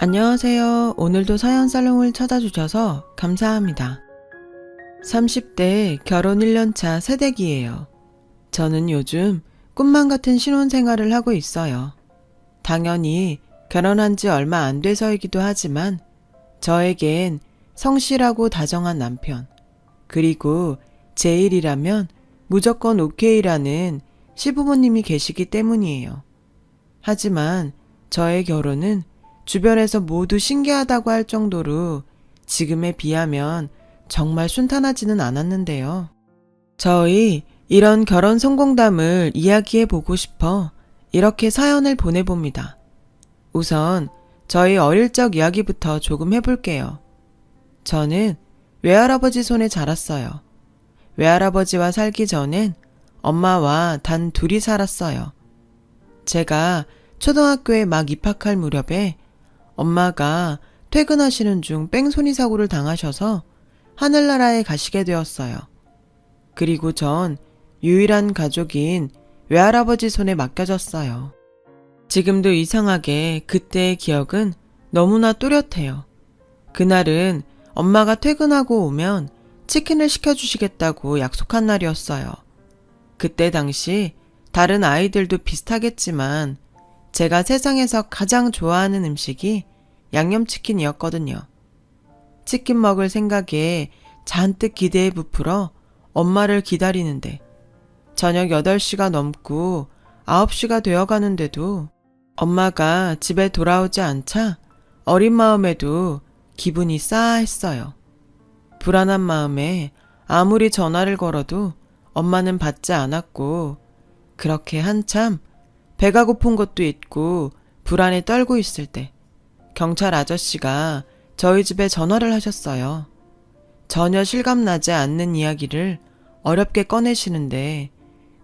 안녕하세요. 오늘도 사연살롱을 찾아주셔서 감사합니다. 30대 결혼 1년차 새댁이에요. 저는 요즘 꿈만 같은 신혼생활을 하고 있어요. 당연히 결혼한 지 얼마 안 돼서이기도 하지만 저에겐 성실하고 다정한 남편, 그리고 제 일이라면 무조건 오케이라는 시부모님이 계시기 때문이에요. 하지만 저의 결혼은 주변에서 모두 신기하다고 할 정도로 지금에 비하면 정말 순탄하지는 않았는데요. 저희 이런 결혼 성공담을 이야기해 보고 싶어 이렇게 사연을 보내봅니다. 우선 저희 어릴 적 이야기부터 조금 해볼게요. 저는 외할아버지 손에 자랐어요. 외할아버지와 살기 전엔 엄마와 단 둘이 살았어요. 제가 초등학교에 막 입학할 무렵에 엄마가 퇴근하시는 중 뺑소니 사고를 당하셔서 하늘나라에 가시게 되었어요. 그리고 전 유일한 가족인 외할아버지 손에 맡겨졌어요. 지금도 이상하게 그때의 기억은 너무나 또렷해요. 그날은 엄마가 퇴근하고 오면 치킨을 시켜주시겠다고 약속한 날이었어요. 그때 당시 다른 아이들도 비슷하겠지만 제가 세상에서 가장 좋아하는 음식이 양념치킨이었거든요. 치킨 먹을 생각에 잔뜩 기대에 부풀어 엄마를 기다리는데 저녁 8시가 넘고 9시가 되어가는데도 엄마가 집에 돌아오지 않자 어린 마음에도 기분이 싸했어요. 불안한 마음에 아무리 전화를 걸어도 엄마는 받지 않았고 그렇게 한참 배가 고픈 것도 있고 불안에 떨고 있을 때 경찰 아저씨가 저희 집에 전화를 하셨어요. 전혀 실감나지 않는 이야기를 어렵게 꺼내시는데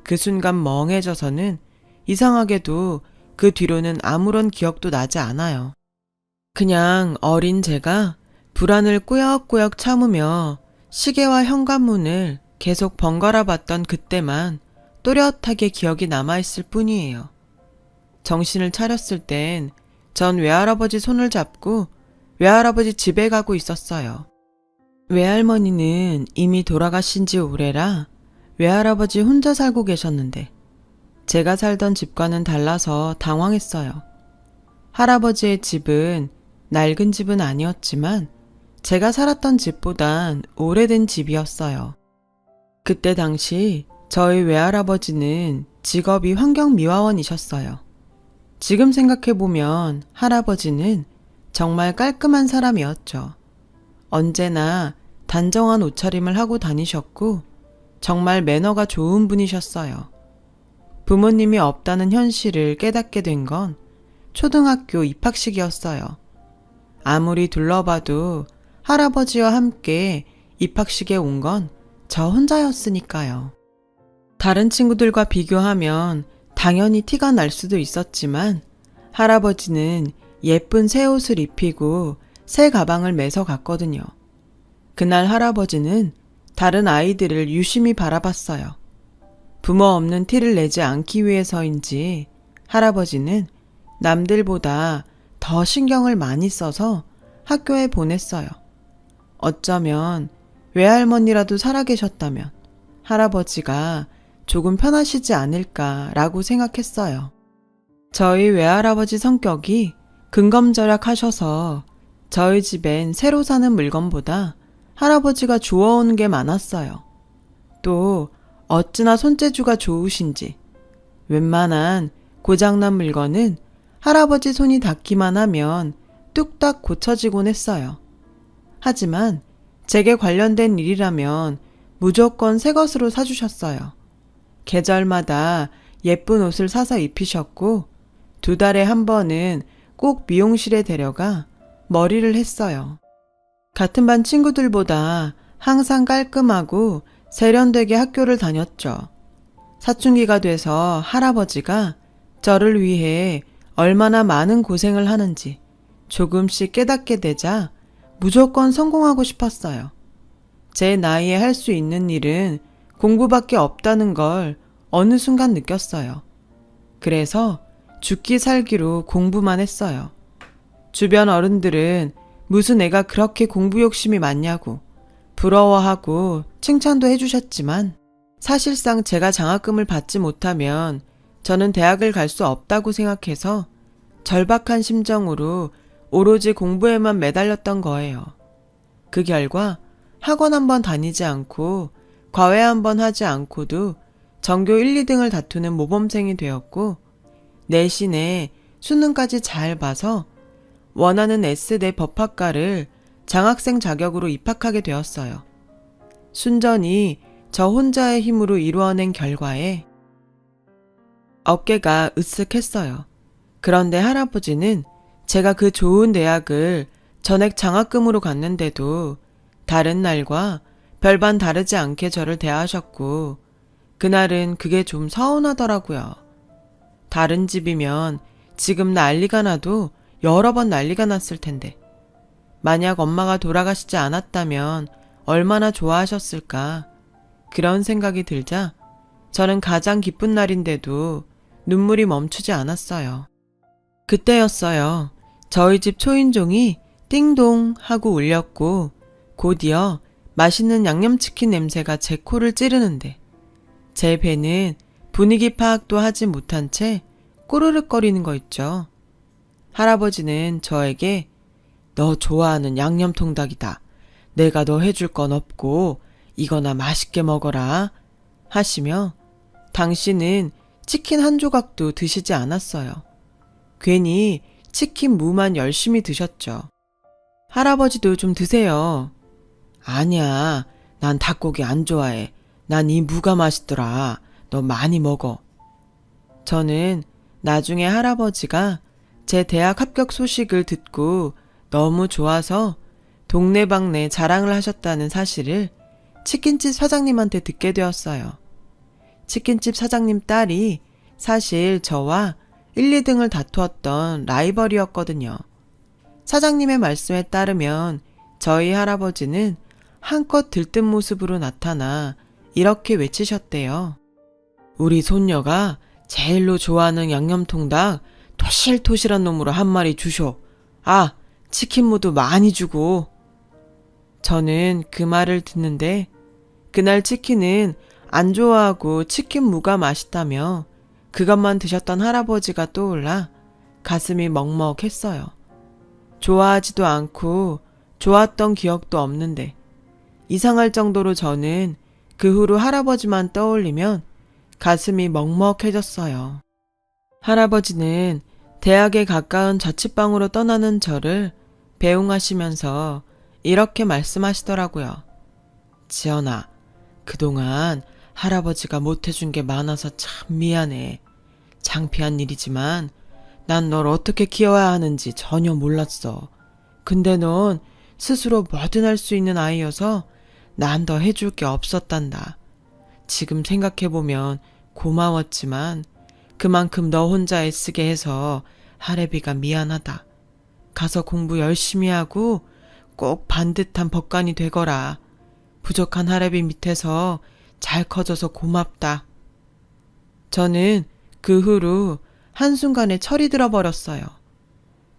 그 순간 멍해져서는 이상하게도 그 뒤로는 아무런 기억도 나지 않아요. 그냥 어린 제가 불안을 꾸역꾸역 참으며 시계와 현관문을 계속 번갈아 봤던 그때만 또렷하게 기억이 남아있을 뿐이에요. 정신을 차렸을 땐 전 외할아버지 손을 잡고 외할아버지 집에 가고 있었어요. 외할머니는 이미 돌아가신 지 오래라 외할아버지 혼자 살고 계셨는데 제가 살던 집과는 달라서 당황했어요. 할아버지의 집은 낡은 집은 아니었지만 제가 살았던 집보단 오래된 집이었어요. 그때 당시 저희 외할아버지는 직업이 환경미화원이셨어요. 지금 생각해보면 할아버지는 정말 깔끔한 사람이었죠. 언제나 단정한 옷차림을 하고 다니셨고 정말 매너가 좋은 분이셨어요. 부모님이 없다는 현실을 깨닫게 된 건 초등학교 입학식이었어요. 아무리 둘러봐도 할아버지와 함께 입학식에 온 건 저 혼자였으니까요. 다른 친구들과 비교하면 당연히 티가 날 수도 있었지만 할아버지는 예쁜 새 옷을 입히고 새 가방을 매서 갔거든요. 그날 할아버지는 다른 아이들을 유심히 바라봤어요. 부모 없는 티를 내지 않기 위해서인지 할아버지는 남들보다 더 신경을 많이 써서 학교에 보냈어요. 어쩌면 외할머니라도 살아계셨다면 할아버지가 조금 편하시지 않을까라고 생각했어요. 저희 외할아버지 성격이 근검절약하셔서 저희 집엔 새로 사는 물건보다 할아버지가 주워오는 게 많았어요. 또 어찌나 손재주가 좋으신지 웬만한 고장난 물건은 할아버지 손이 닿기만 하면 뚝딱 고쳐지곤 했어요. 하지만 제게 관련된 일이라면 무조건 새 것으로 사주셨어요. 계절마다 예쁜 옷을 사서 입히셨고 2달에 한 번은 꼭 미용실에 데려가 머리를 했어요. 같은 반 친구들보다 항상 깔끔하고 세련되게 학교를 다녔죠. 사춘기가 돼서 할아버지가 저를 위해 얼마나 많은 고생을 하는지 조금씩 깨닫게 되자 무조건 성공하고 싶었어요. 제 나이에 할 수 있는 일은 공부밖에 없다는 걸 어느 순간 느꼈어요. 그래서 죽기 살기로 공부만 했어요. 주변 어른들은 무슨 애가 그렇게 공부 욕심이 많냐고 부러워하고 칭찬도 해주셨지만 사실상 제가 장학금을 받지 못하면 저는 대학을 갈 수 없다고 생각해서 절박한 심정으로 오로지 공부에만 매달렸던 거예요. 그 결과 학원 한번 다니지 않고 과외 한번 하지 않고도 전교 1, 2등을 다투는 모범생이 되었고 내신에 수능까지 잘 봐서 원하는 S대 법학과를 장학생 자격으로 입학하게 되었어요. 순전히 저 혼자의 힘으로 이루어낸 결과에 어깨가 으쓱했어요. 그런데 할아버지는 제가 그 좋은 대학을 전액 장학금으로 갔는데도 다른 날과 별반 다르지 않게 저를 대하셨고 그날은 그게 좀 서운하더라고요. 다른 집이면 지금 난리가 나도 여러 번 난리가 났을 텐데 만약 엄마가 돌아가시지 않았다면 얼마나 좋아하셨을까 그런 생각이 들자 저는 가장 기쁜 날인데도 눈물이 멈추지 않았어요. 그때였어요. 저희 집 초인종이 띵동 하고 울렸고 곧이어 맛있는 양념치킨 냄새가 제 코를 찌르는데 제 배는 분위기 파악도 하지 못한 채 꼬르륵거리는 거 있죠. 할아버지는 저에게 너 좋아하는 양념통닭이다. 내가 너 해줄 건 없고 이거나 맛있게 먹어라 하시며 당신은 치킨 한 조각도 드시지 않았어요. 괜히 치킨 무만 열심히 드셨죠. 할아버지도 좀 드세요. 아니야, 난 닭고기 안 좋아해. 난 이 무가 맛있더라. 너 많이 먹어. 저는 나중에 할아버지가 제 대학 합격 소식을 듣고 너무 좋아서 동네방네 자랑을 하셨다는 사실을 치킨집 사장님한테 듣게 되었어요. 치킨집 사장님 딸이 사실 저와 1, 2등을 다투었던 라이벌이었거든요. 사장님의 말씀에 따르면 저희 할아버지는 한껏 들뜬 모습으로 나타나 이렇게 외치셨대요. 우리 손녀가 제일로 좋아하는 양념통닭 토실토실한 놈으로 한 마리 주쇼. 아, 치킨무도 많이 주고. 저는 그 말을 듣는데 그날 치킨은 안 좋아하고 치킨무가 맛있다며 그것만 드셨던 할아버지가 떠올라 가슴이 먹먹했어요. 좋아하지도 않고 좋았던 기억도 없는데 이상할 정도로 저는 그 후로 할아버지만 떠올리면 가슴이 먹먹해졌어요. 할아버지는 대학에 가까운 자취방으로 떠나는 저를 배웅하시면서 이렇게 말씀하시더라고요. 지연아, 그동안 할아버지가 못해준 게 많아서 참 미안해. 창피한 일이지만 난 널 어떻게 키워야 하는지 전혀 몰랐어. 근데 넌 스스로 뭐든 할 수 있는 아이여서 난 더 해줄 게 없었단다. 지금 생각해보면 고마웠지만 그만큼 너 혼자 애쓰게 해서 할애비가 미안하다. 가서 공부 열심히 하고 꼭 반듯한 법관이 되거라. 부족한 할애비 밑에서 잘 커져서 고맙다. 저는 그 후로 한순간에 철이 들어버렸어요.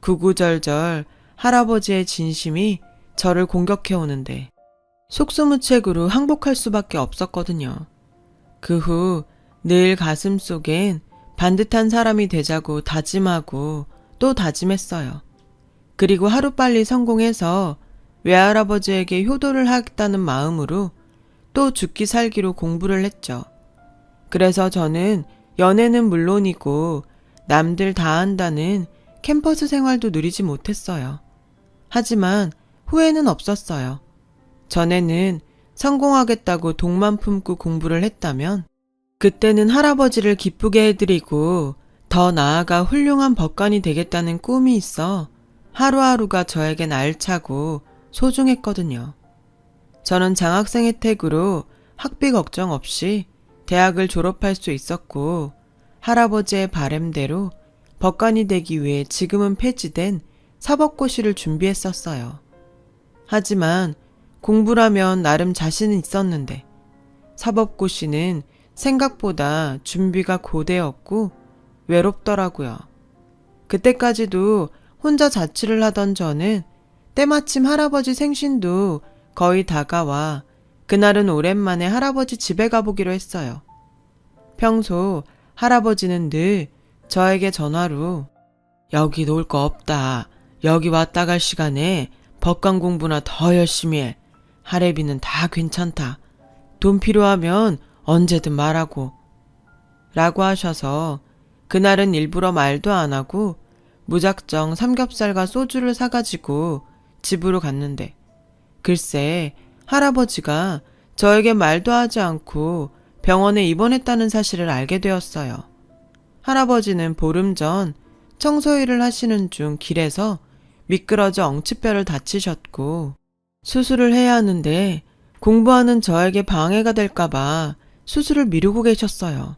구구절절 할아버지의 진심이 저를 공격해 오는데 속수무책으로 항복할 수밖에 없었거든요. 그 후 늘 가슴속엔 반듯한 사람이 되자고 다짐하고 또 다짐했어요. 그리고 하루빨리 성공해서 외할아버지에게 효도를 하겠다는 마음으로 또 죽기 살기로 공부를 했죠. 그래서 저는 연애는 물론이고 남들 다 한다는 캠퍼스 생활도 누리지 못했어요. 하지만 후회는 없었어요. 전에는 성공하겠다고 독만 품고 공부를 했다면 그때는 할아버지를 기쁘게 해드리고 더 나아가 훌륭한 법관이 되겠다는 꿈이 있어 하루하루가 저에겐 알차고 소중했거든요. 저는 장학생 혜택으로 학비 걱정 없이 대학을 졸업할 수 있었고 할아버지의 바램대로 법관이 되기 위해 지금은 폐지된 사법고시를 준비했었어요. 하지만 공부라면 나름 자신은 있었는데 사법고시는 생각보다 준비가 고되었고 외롭더라고요. 그때까지도 혼자 자취를 하던 저는 때마침 할아버지 생신도 거의 다가와 그날은 오랜만에 할아버지 집에 가보기로 했어요. 평소 할아버지는 늘 저에게 전화로 여기 놀 거 없다. 여기 왔다 갈 시간에 법관 공부나 더 열심히 해. 할애비는 다 괜찮다. 돈 필요하면 언제든 말하고. 라고 하셔서 그날은 일부러 말도 안 하고 무작정 삼겹살과 소주를 사가지고 집으로 갔는데 글쎄 할아버지가 저에게 말도 하지 않고 병원에 입원했다는 사실을 알게 되었어요. 할아버지는 보름 전 청소일을 하시는 중 길에서 미끄러져 엉치뼈를 다치셨고 수술을 해야 하는데 공부하는 저에게 방해가 될까봐 수술을 미루고 계셨어요.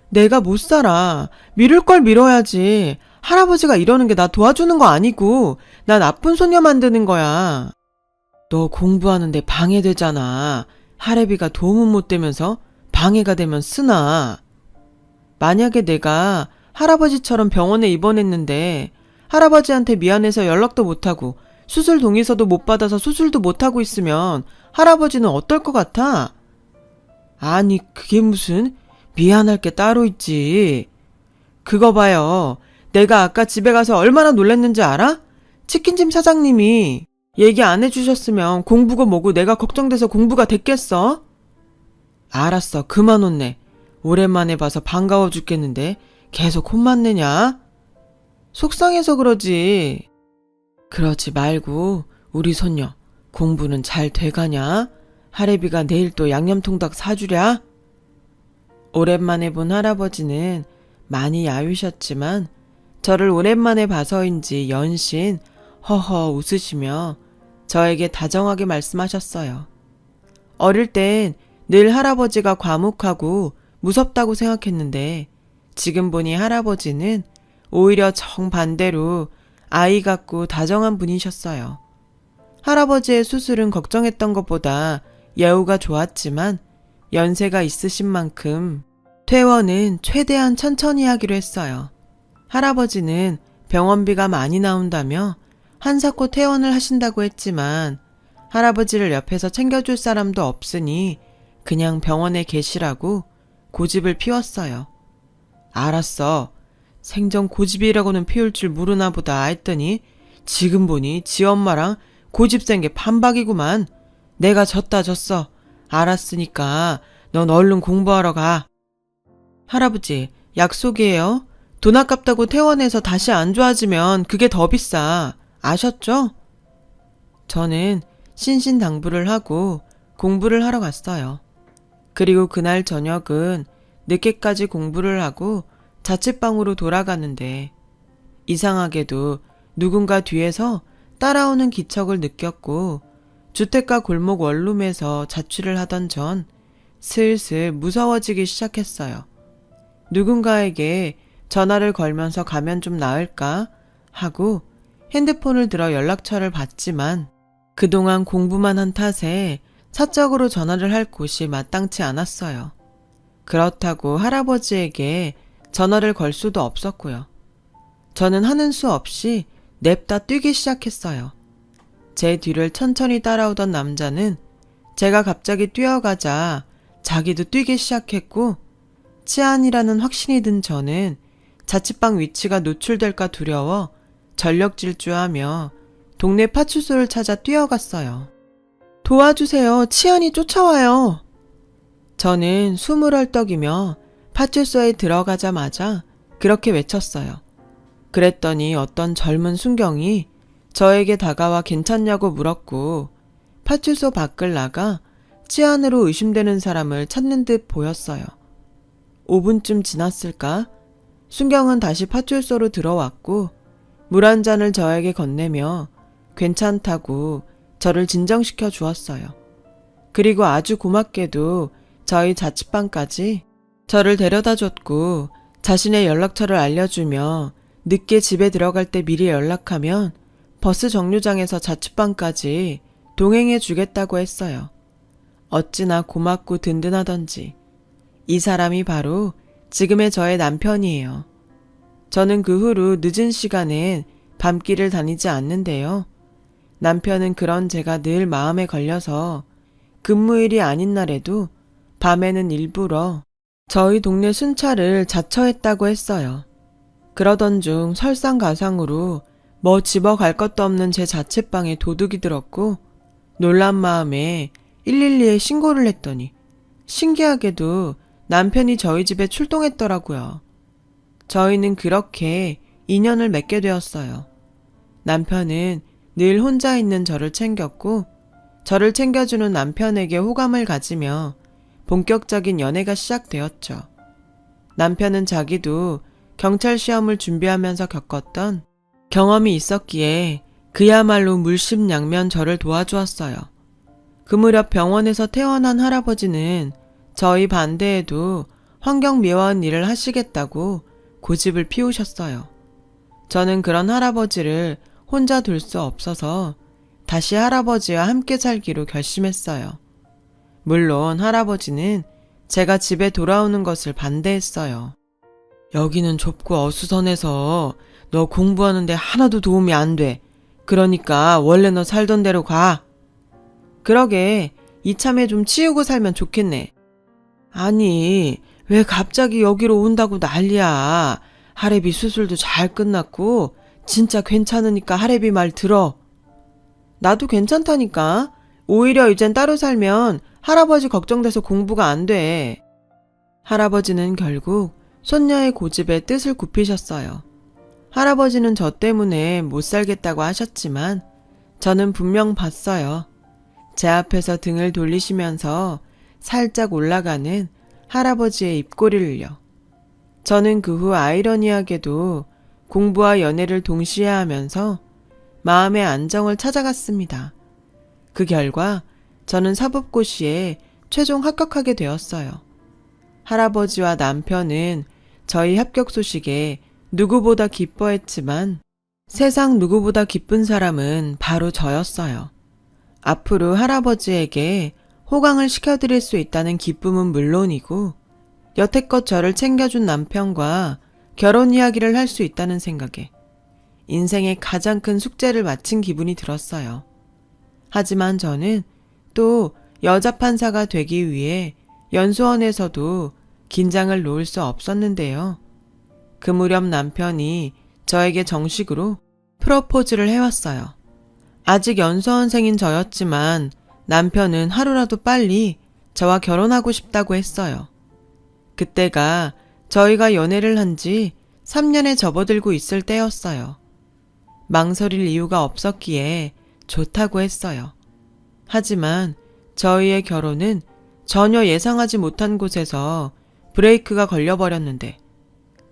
내가 못 살아. 미룰 걸 미뤄야지. 할아버지가 이러는 게 나 도와주는 거 아니고 나 나쁜 소녀 만드는 거야. 너 공부하는데 방해되잖아. 할애비가 도움은 못 되면서 방해가 되면 쓰나. 만약에 내가 할아버지처럼 병원에 입원했는데 할아버지한테 미안해서 연락도 못하고 수술 동의서도 못 받아서 수술도 못하고 있으면 할아버지는 어떨 것 같아? 아니 그게 무슨 미안할 게 따로 있지. 그거 봐요. 내가 아까 집에 가서 얼마나 놀랐는지 알아? 치킨집 사장님이 얘기 안 해주셨으면 공부고 뭐고 내가 걱정돼서 공부가 됐겠어? 알았어. 그만 혼내. 오랜만에 봐서 반가워 죽겠는데 계속 혼만 내냐? 속상해서 그러지. 그러지 말고 우리 손녀 공부는 잘 돼가냐? 할애비가 내일 또 양념통닭 사주랴? 오랜만에 본 할아버지는 많이 야위셨지만 저를 오랜만에 봐서인지 연신 허허 웃으시며 저에게 다정하게 말씀하셨어요. 어릴 땐 늘 할아버지가 과묵하고 무섭다고 생각했는데 지금 보니 할아버지는 오히려 정반대로 아이 같고 다정한 분이셨어요. 할아버지의 수술은 걱정했던 것보다 예후가 좋았지만 연세가 있으신 만큼 퇴원은 최대한 천천히 하기로 했어요. 할아버지는 병원비가 많이 나온다며 한사코 퇴원을 하신다고 했지만 할아버지를 옆에서 챙겨줄 사람도 없으니 그냥 병원에 계시라고 고집을 피웠어요. 알았어. 생전 고집이라고는 피울 줄 모르나 보다 했더니 지금 보니 지 엄마랑 고집 센 게 판박이구만. 내가 졌어. 알았으니까 넌 얼른 공부하러 가. 할아버지, 약속이에요. 돈 아깝다고 퇴원해서 다시 안 좋아지면 그게 더 비싸. 아셨죠? 저는 신신당부를 하고 공부를 하러 갔어요. 그리고 그날 저녁은 늦게까지 공부를 하고 자취방으로 돌아가는데 이상하게도 누군가 뒤에서 따라오는 기척을 느꼈고 주택가 골목 원룸에서 자취를 하던 전 슬슬 무서워지기 시작했어요. 누군가에게 전화를 걸면서 가면 좀 나을까 하고 핸드폰을 들어 연락처를 받지만 그동안 공부만 한 탓에 사적으로 전화를 할 곳이 마땅치 않았어요. 그렇다고 할아버지에게 전화를 걸 수도 없었고요. 저는 하는 수 없이 냅다 뛰기 시작했어요. 제 뒤를 천천히 따라오던 남자는 제가 갑자기 뛰어가자 자기도 뛰기 시작했고 치안이라는 확신이 든 저는 자취방 위치가 노출될까 두려워 전력 질주하며 동네 파출소를 찾아 뛰어갔어요. 도와주세요. 치안이 쫓아와요. 저는 숨을 헐떡이며 파출소에 들어가자마자 그렇게 외쳤어요. 그랬더니 어떤 젊은 순경이 저에게 다가와 괜찮냐고 물었고 파출소 밖을 나가 치안으로 의심되는 사람을 찾는 듯 보였어요. 5분쯤 지났을까? 순경은 다시 파출소로 들어왔고 물 한 잔을 저에게 건네며 괜찮다고 저를 진정시켜 주었어요. 그리고 아주 고맙게도 저희 자취방까지 저를 데려다 줬고 자신의 연락처를 알려주며 늦게 집에 들어갈 때 미리 연락하면 버스 정류장에서 자취방까지 동행해 주겠다고 했어요. 어찌나 고맙고 든든하던지. 이 사람이 바로 지금의 저의 남편이에요. 저는 그 후로 늦은 시간엔 밤길을 다니지 않는데요. 남편은 그런 제가 늘 마음에 걸려서 근무일이 아닌 날에도 밤에는 일부러 저희 동네 순찰을 자처했다고 했어요. 그러던 중 설상가상으로 뭐 집어갈 것도 없는 제 자취방에 도둑이 들었고 놀란 마음에 112에 신고를 했더니 신기하게도 남편이 저희 집에 출동했더라고요. 저희는 그렇게 인연을 맺게 되었어요. 남편은 늘 혼자 있는 저를 챙겼고 저를 챙겨주는 남편에게 호감을 가지며 본격적인 연애가 시작되었죠. 남편은 자기도 경찰 시험을 준비하면서 겪었던 경험이 있었기에 그야말로 물심양면 저를 도와주었어요. 그 무렵 병원에서 퇴원한 할아버지는 저희 반대에도 환경미화원 일을 하시겠다고 고집을 피우셨어요. 저는 그런 할아버지를 혼자 둘 수 없어서 다시 할아버지와 함께 살기로 결심했어요. 물론 할아버지는 제가 집에 돌아오는 것을 반대했어요. 여기는 좁고 어수선해서 너 공부하는데 하나도 도움이 안 돼. 그러니까 원래 너 살던 대로 가. 그러게 이참에 좀 치우고 살면 좋겠네. 아니, 왜 갑자기 여기로 온다고 난리야. 할애비 수술도 잘 끝났고 진짜 괜찮으니까 할애비 말 들어. 나도 괜찮다니까. 오히려 이젠 따로 살면 할아버지 걱정돼서 공부가 안 돼. 할아버지는 결국 손녀의 고집에 뜻을 굽히셨어요. 할아버지는 저 때문에 못 살겠다고 하셨지만 저는 분명 봤어요. 제 앞에서 등을 돌리시면서 살짝 올라가는 할아버지의 입꼬리를요. 저는 그 후 아이러니하게도 공부와 연애를 동시에 하면서 마음의 안정을 찾아갔습니다. 그 결과 저는 사법고시에 최종 합격하게 되었어요. 할아버지와 남편은 저희 합격 소식에 누구보다 기뻐했지만 세상 누구보다 기쁜 사람은 바로 저였어요. 앞으로 할아버지에게 호강을 시켜드릴 수 있다는 기쁨은 물론이고 여태껏 저를 챙겨준 남편과 결혼 이야기를 할 수 있다는 생각에 인생의 가장 큰 숙제를 마친 기분이 들었어요. 하지만 저는 또 여자 판사가 되기 위해 연수원에서도 긴장을 놓을 수 없었는데요. 그 무렵 남편이 저에게 정식으로 프로포즈를 해왔어요. 아직 연수원생인 저였지만 남편은 하루라도 빨리 저와 결혼하고 싶다고 했어요. 그때가 저희가 연애를 한 지 3년에 접어들고 있을 때였어요. 망설일 이유가 없었기에 좋다고 했어요. 하지만 저희의 결혼은 전혀 예상하지 못한 곳에서 브레이크가 걸려버렸는데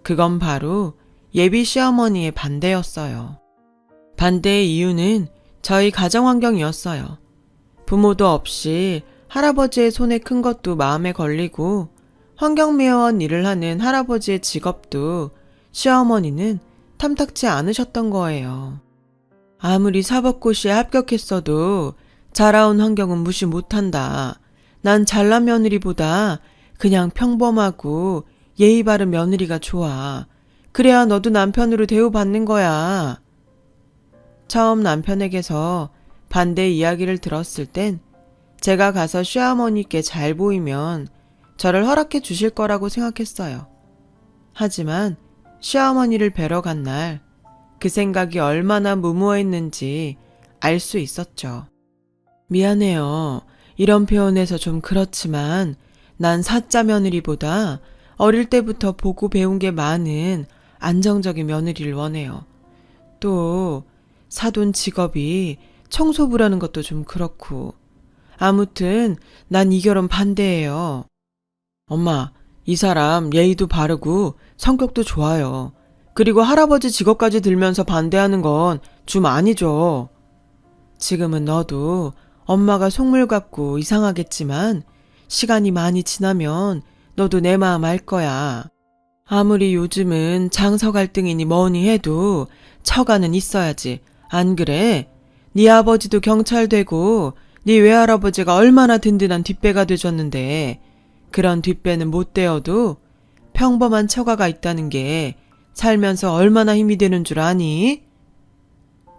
그건 바로 예비 시어머니의 반대였어요. 반대의 이유는 저희 가정 환경이었어요. 부모도 없이 할아버지의 손에 큰 것도 마음에 걸리고 환경미화원 일을 하는 할아버지의 직업도 시어머니는 탐탁치 않으셨던 거예요. 아무리 사법고시에 합격했어도 자라온 환경은 무시 못한다. 난 잘난 며느리보다 그냥 평범하고 예의 바른 며느리가 좋아. 그래야 너도 남편으로 대우받는 거야. 처음 남편에게서 반대 이야기를 들었을 땐 제가 가서 시어머니께 잘 보이면 저를 허락해 주실 거라고 생각했어요. 하지만 시어머니를 뵈러 간 날 그 생각이 얼마나 무모했는지 알 수 있었죠. 미안해요. 이런 표현에서 좀 그렇지만 난 사짜 며느리보다 어릴 때부터 보고 배운 게 많은 안정적인 며느리를 원해요. 또 사돈 직업이 청소부라는 것도 좀 그렇고. 아무튼 난 이 결혼 반대예요. 엄마, 이 사람 예의도 바르고 성격도 좋아요. 그리고 할아버지 직업까지 들면서 반대하는 건 좀 아니죠. 지금은 너도 엄마가 속물 같고 이상하겠지만 시간이 많이 지나면 너도 내 마음 알 거야. 아무리 요즘은 장서 갈등이니 뭐니 해도 처가는 있어야지. 안 그래? 네 아버지도 경찰 되고 네 외할아버지가 얼마나 든든한 뒷배가 되줬는데 그런 뒷배는 못 되어도 평범한 처가가 있다는 게 살면서 얼마나 힘이 되는 줄 아니?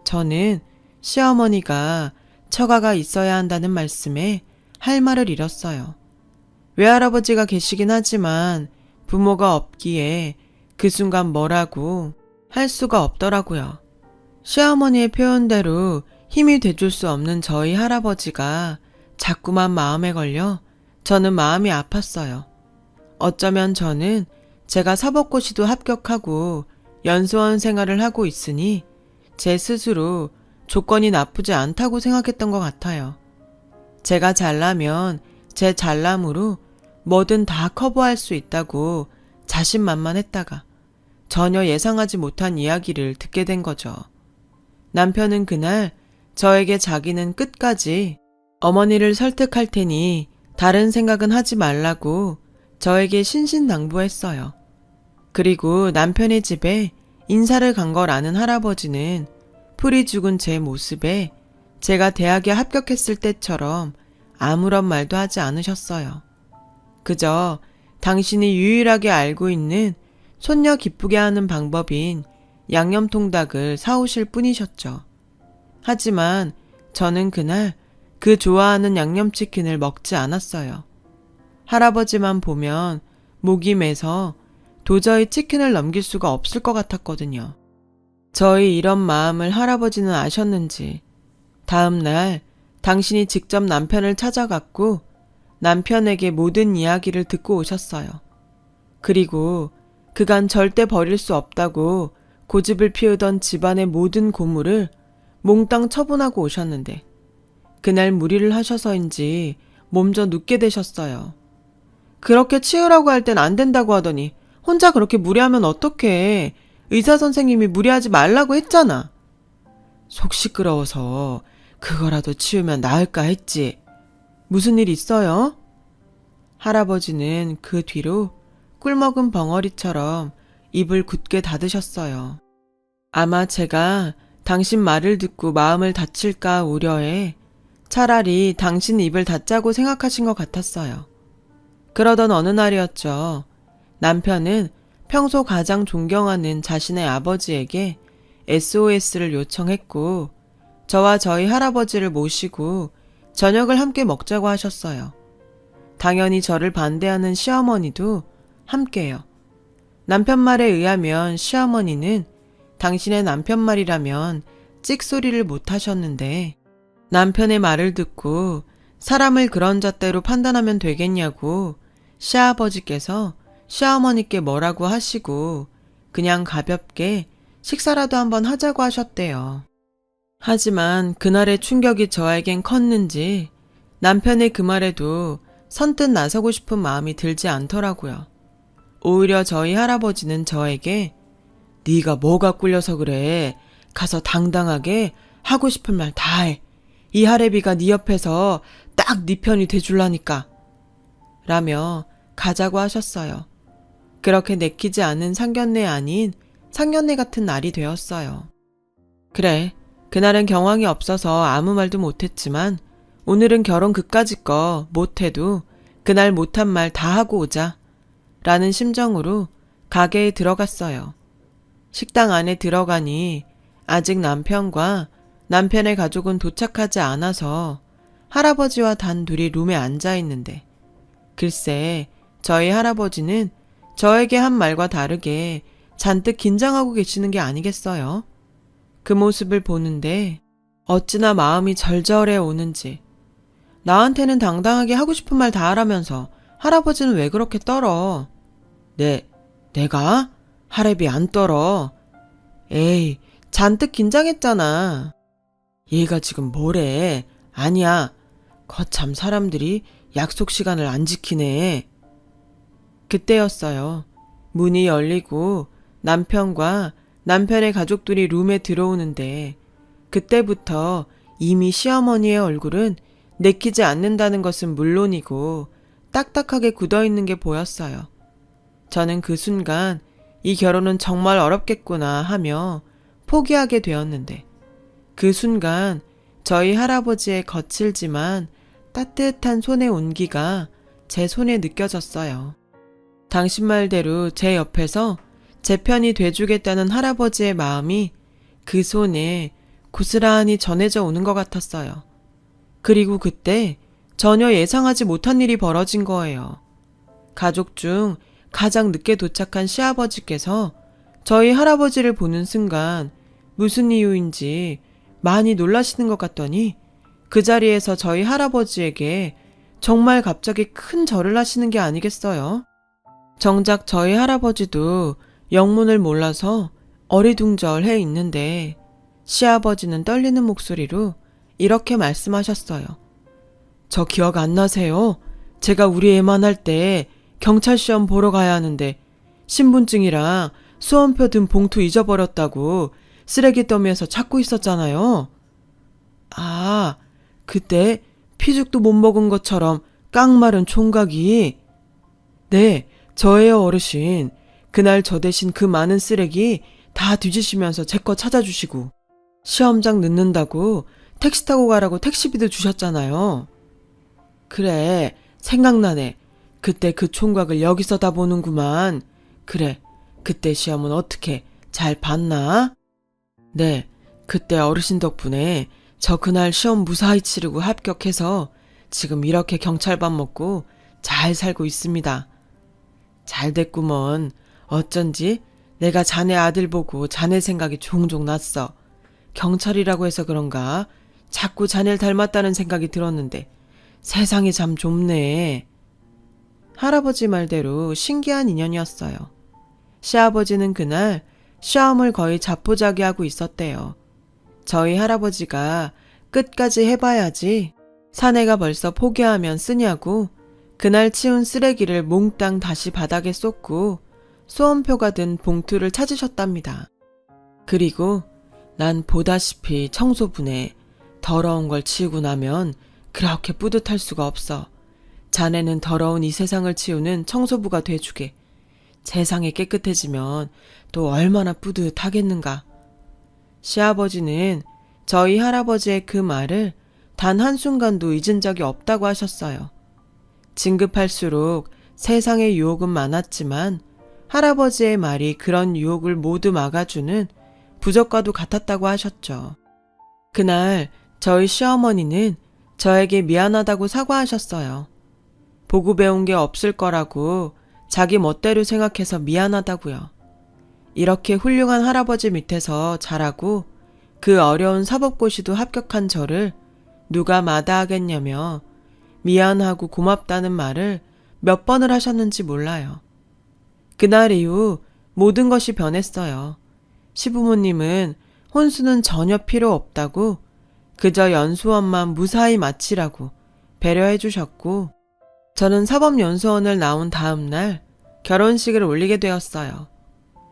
저는 시어머니가 처가가 있어야 한다는 말씀에 할 말을 잃었어요. 외할아버지가 계시긴 하지만 부모가 없기에 그 순간 뭐라고 할 수가 없더라고요. 시어머니의 표현대로 힘이 돼줄 수 없는 저희 할아버지가 자꾸만 마음에 걸려 저는 마음이 아팠어요. 어쩌면 저는 제가 사법고시도 합격하고 연수원 생활을 하고 있으니 제 스스로 조건이 나쁘지 않다고 생각했던 것 같아요. 제가 잘나면 제 잘남으로 뭐든 다 커버할 수 있다고 자신만만했다가 전혀 예상하지 못한 이야기를 듣게 된 거죠. 남편은 그날 저에게 자기는 끝까지 어머니를 설득할 테니 다른 생각은 하지 말라고 저에게 신신당부했어요. 그리고 남편의 집에 인사를 간 걸 아는 할아버지는 풀이 죽은 제 모습에 제가 대학에 합격했을 때처럼 아무런 말도 하지 않으셨어요. 그저 당신이 유일하게 알고 있는 손녀 기쁘게 하는 방법인 양념통닭을 사오실 뿐이셨죠. 하지만 저는 그날 그 좋아하는 양념치킨을 먹지 않았어요. 할아버지만 보면 목이 메서 도저히 치킨을 넘길 수가 없을 것 같았거든요. 저희 이런 마음을 할아버지는 아셨는지 다음 날 당신이 직접 남편을 찾아갔고 남편에게 모든 이야기를 듣고 오셨어요. 그리고 그간 절대 버릴 수 없다고 고집을 피우던 집안의 모든 고물을 몽땅 처분하고 오셨는데 그날 무리를 하셔서인지 몸져 눕게 되셨어요. 그렇게 치우라고 할 땐 안 된다고 하더니 혼자 그렇게 무리하면 어떡해. 의사 선생님이 무리하지 말라고 했잖아. 속 시끄러워서 그거라도 치우면 나을까 했지. 무슨 일 있어요? 할아버지는 그 뒤로 꿀먹은 벙어리처럼 입을 굳게 닫으셨어요. 아마 제가 당신 말을 듣고 마음을 다칠까 우려해 차라리 당신 입을 닫자고 생각하신 것 같았어요. 그러던 어느 날이었죠. 남편은 평소 가장 존경하는 자신의 아버지에게 SOS를 요청했고 저와 저희 할아버지를 모시고 저녁을 함께 먹자고 하셨어요. 당연히 저를 반대하는 시어머니도 함께요. 남편 말에 의하면 시어머니는 당신의 남편 말이라면 찍소리를 못 하셨는데 남편의 말을 듣고 사람을 그런 잣대로 판단하면 되겠냐고 시아버지께서 시어머니께 뭐라고 하시고 그냥 가볍게 식사라도 한번 하자고 하셨대요. 하지만 그날의 충격이 저에겐 컸는지 남편의 그 말에도 선뜻 나서고 싶은 마음이 들지 않더라고요. 오히려 저희 할아버지는 저에게 네가 뭐가 꿀려서 그래. 가서 당당하게 하고 싶은 말 다 해. 이 할애비가 네 옆에서 딱 네 편이 돼줄라니까. 라며 가자고 하셨어요. 그렇게 내키지 않은 상견례 아닌 상견례 같은 날이 되었어요. 그래, 그날은 경황이 없어서 아무 말도 못했지만 오늘은 결혼 그까짓 거 못해도 그날 못한 말 다 하고 오자 라는 심정으로 가게에 들어갔어요. 식당 안에 들어가니 아직 남편과 남편의 가족은 도착하지 않아서 할아버지와 단 둘이 룸에 앉아 있는데 글쎄 저희 할아버지는 저에게 한 말과 다르게 잔뜩 긴장하고 계시는 게 아니겠어요? 그 모습을 보는데 어찌나 마음이 절절해 오는지 나한테는 당당하게 하고 싶은 말 다 하라면서 할아버지는 왜 그렇게 떨어? 내가? 할애비 안 떨어. 에이, 잔뜩 긴장했잖아. 얘가 지금 뭐래? 아니야. 거참 사람들이 약속 시간을 안 지키네. 그때였어요. 문이 열리고 남편과 남편의 가족들이 룸에 들어오는데 그때부터 이미 시어머니의 얼굴은 내키지 않는다는 것은 물론이고 딱딱하게 굳어있는 게 보였어요. 저는 그 순간 이 결혼은 정말 어렵겠구나 하며 포기하게 되었는데 그 순간 저희 할아버지의 거칠지만 따뜻한 손의 온기가 제 손에 느껴졌어요. 당신 말대로 제 옆에서 제 편이 돼주겠다는 할아버지의 마음이 그 손에 고스란히 전해져 오는 것 같았어요. 그리고 그때 전혀 예상하지 못한 일이 벌어진 거예요. 가족 중 가장 늦게 도착한 시아버지께서 저희 할아버지를 보는 순간 무슨 이유인지 많이 놀라시는 것 같더니 그 자리에서 저희 할아버지에게 정말 갑자기 큰 절을 하시는 게 아니겠어요? 정작 저희 할아버지도 영문을 몰라서 어리둥절해 있는데 시아버지는 떨리는 목소리로 이렇게 말씀하셨어요. 저 기억 안 나세요? 제가 우리 애만 할 때 경찰 시험 보러 가야 하는데 신분증이랑 수험표 든 봉투 잊어버렸다고 쓰레기 더미에서 찾고 있었잖아요. 아, 그때 피죽도 못 먹은 것처럼 깡마른 총각이. 네, 저예요, 어르신. 그날 저 대신 그 많은 쓰레기 다 뒤지시면서 제 거 찾아주시고 시험장 늦는다고 택시 타고 가라고 택시비도 주셨잖아요. 그래, 생각나네. 그때 그 총각을 여기서 다 보는구만. 그래, 그때 시험은 어떻게 잘 봤나? 네, 그때 어르신 덕분에 저 그날 시험 무사히 치르고 합격해서 지금 이렇게 경찰밥 먹고 잘 살고 있습니다. 잘 됐구먼. 어쩐지 내가 자네 아들 보고 자네 생각이 종종 났어. 경찰이라고 해서 그런가 자꾸 자네를 닮았다는 생각이 들었는데 세상이 참 좁네. 할아버지 말대로 신기한 인연이었어요. 시아버지는 그날 시험을 거의 자포자기하고 있었대요. 저희 할아버지가 끝까지 해봐야지 사내가 벌써 포기하면 쓰냐고 그날 치운 쓰레기를 몽땅 다시 바닥에 쏟고 수험표가 든 봉투를 찾으셨답니다. 그리고 난 보다시피 청소분에 더러운 걸 치우고 나면 그렇게 뿌듯할 수가 없어. 자네는 더러운 이 세상을 치우는 청소부가 돼주게. 세상이 깨끗해지면 또 얼마나 뿌듯하겠는가. 시아버지는 저희 할아버지의 그 말을 단 한순간도 잊은 적이 없다고 하셨어요. 진급할수록 세상의 유혹은 많았지만 할아버지의 말이 그런 유혹을 모두 막아주는 부적과도 같았다고 하셨죠. 그날 저희 시어머니는 저에게 미안하다고 사과하셨어요. 보고 배운 게 없을 거라고 자기 멋대로 생각해서 미안하다고요. 이렇게 훌륭한 할아버지 밑에서 자라고 그 어려운 사법고시도 합격한 저를 누가 마다하겠냐며 미안하고 고맙다는 말을 몇 번을 하셨는지 몰라요. 그날 이후 모든 것이 변했어요. 시부모님은 혼수는 전혀 필요 없다고 그저 연수원만 무사히 마치라고 배려해 주셨고 저는 사법연수원을 나온 다음 날 결혼식을 올리게 되었어요.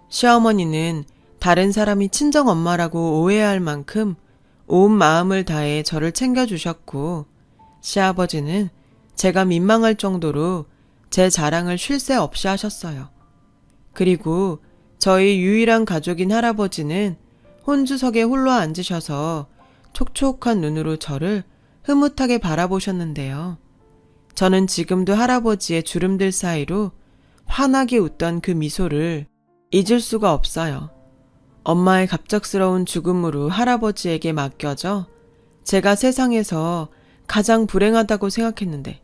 시어머니는 다른 사람이 친정엄마라고 오해할 만큼 온 마음을 다해 저를 챙겨주셨고 시아버지는 제가 민망할 정도로 제 자랑을 쉴 새 없이 하셨어요. 그리고 저희 유일한 가족인 할아버지는 혼주석에 홀로 앉으셔서 촉촉한 눈으로 저를 흐뭇하게 바라보셨는데요. 저는 지금도 할아버지의 주름들 사이로 환하게 웃던 그 미소를 잊을 수가 없어요. 엄마의 갑작스러운 죽음으로 할아버지에게 맡겨져 제가 세상에서 가장 불행하다고 생각했는데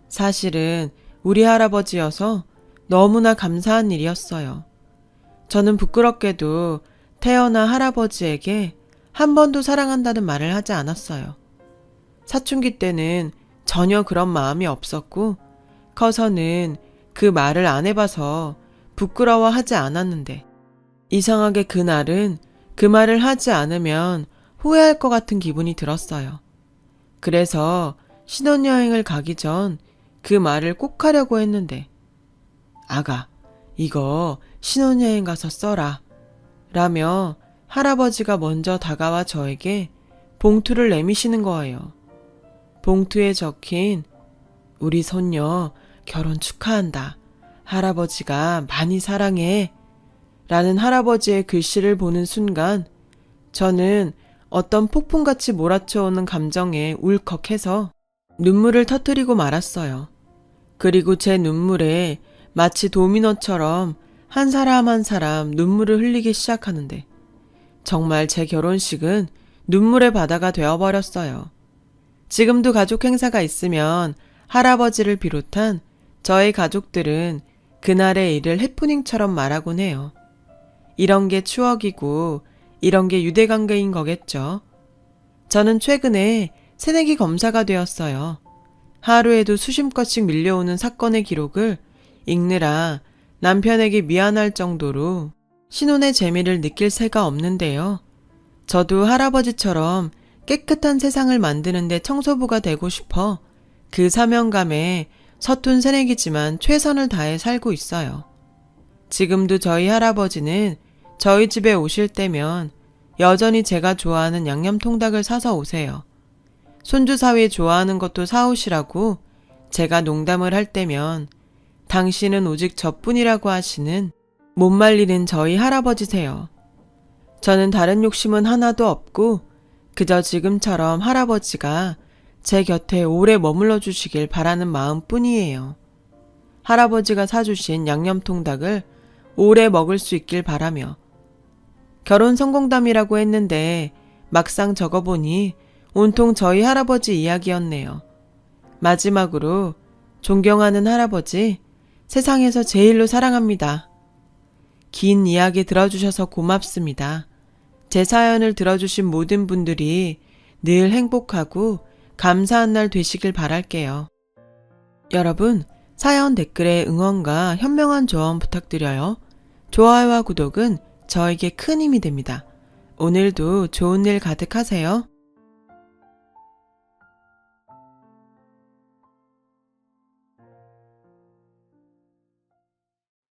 사실은 우리 할아버지여서 너무나 감사한 일이었어요. 저는 부끄럽게도 태어나 할아버지에게 한 번도 사랑한다는 말을 하지 않았어요. 사춘기 때는 전혀 그런 마음이 없었고 커서는 그 말을 안 해봐서 부끄러워하지 않았는데 이상하게 그날은 그 말을 하지 않으면 후회할 것 같은 기분이 들었어요. 그래서 신혼여행을 가기 전 그 말을 꼭 하려고 했는데 아가, 이거 신혼여행 가서 써라 라며 할아버지가 먼저 다가와 저에게 봉투를 내미시는 거예요. 봉투에 적힌 우리 손녀 결혼 축하한다. 할아버지가 많이 사랑해. 라는 할아버지의 글씨를 보는 순간 저는 어떤 폭풍같이 몰아쳐오는 감정에 울컥해서 눈물을 터뜨리고 말았어요. 그리고 제 눈물에 마치 도미노처럼 한 사람 한 사람 눈물을 흘리기 시작하는데 정말 제 결혼식은 눈물의 바다가 되어버렸어요. 지금도 가족 행사가 있으면 할아버지를 비롯한 저희 가족들은 그날의 일을 해프닝처럼 말하곤 해요. 이런 게 추억이고 이런 게 유대관계인 거겠죠. 저는 최근에 새내기 검사가 되었어요. 하루에도 수십 건씩 밀려오는 사건의 기록을 읽느라 남편에게 미안할 정도로 신혼의 재미를 느낄 새가 없는데요. 저도 할아버지처럼 깨끗한 세상을 만드는데 청소부가 되고 싶어 그 사명감에 서툰 새내기지만 최선을 다해 살고 있어요. 지금도 저희 할아버지는 저희 집에 오실 때면 여전히 제가 좋아하는 양념통닭을 사서 오세요. 손주 사위 좋아하는 것도 사오시라고 제가 농담을 할 때면 당신은 오직 저뿐이라고 하시는 못 말리는 저희 할아버지세요. 저는 다른 욕심은 하나도 없고 그저 지금처럼 할아버지가 제 곁에 오래 머물러 주시길 바라는 마음뿐이에요. 할아버지가 사주신 양념통닭을 오래 먹을 수 있길 바라며 결혼 성공담이라고 했는데 막상 적어보니 온통 저희 할아버지 이야기였네요. 마지막으로 존경하는 할아버지, 세상에서 제일로 사랑합니다. 긴 이야기 들어주셔서 고맙습니다. 제 사연을 들어주신 모든 분들이 늘 행복하고 감사한 날 되시길 바랄게요. 여러분, 사연 댓글에 응원과 현명한 조언 부탁드려요. 좋아요와 구독은 저에게 큰 힘이 됩니다. 오늘도 좋은 일 가득하세요.